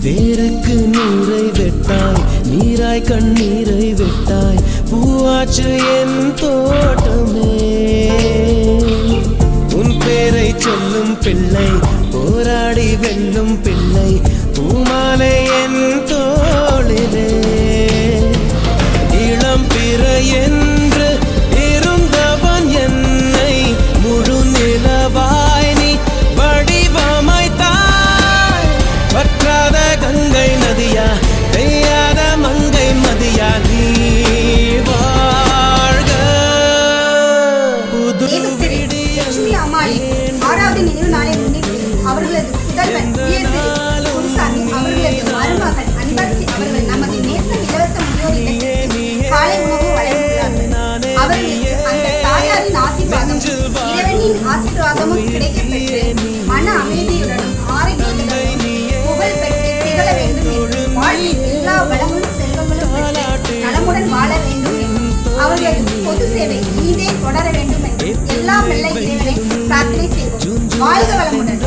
வேருக்கு நீரை வெட்டாய், நீராய் கண்ணீரை வெட்டாய், பூவாச்சு என் தோட்டமே. உன் பேரை சொல்லும் பிள்ளை, போராடி வெல்லும் பிள்ளை, பூமாலை என் தோளிலே. இளம் பிறை என்று இருந்தவன் என்னை முழு நிலவாய் நீ வடிவமைத்தாய். வற்றாத கங்கை நதியா, பெய்யாத மங்கை மதியா, நீ வாழ்க. புது ஆறாவது நினைவு நாளை முன்னிட்டு அவர்களது புதல்வன் குருசாமி அவர்களது மருமகன் அன்பரசி அவர்கள் நமது நேச இலவச முதியோர் இல்லத்திற்கு காலை உணவு வழங்குகிறார்கள். அவர்களுக்கு அந்த தாயாரின் ஆசீர்வாதம், இறைவனின் ஆசீர்வாதமும் கிடைக்கப்பெற்று மன அமைதியுடனும் ஆரோக்கியத்துடனும் புகழ் பெற்று திகழ வேண்டும் என்றும் வாழ்வில் எல்லா வளமும் செல்வங்களும் பெற்று நலமுடன் வாழ வேண்டும் என்றும் அவர்களது பொது சேவை இனிதே தொடர வேண்டும் என்றும் எல்லாம் வெல்ல இறைவனை பிரார்த்தனை செய்வோம். வாழ்க வளமுடன்.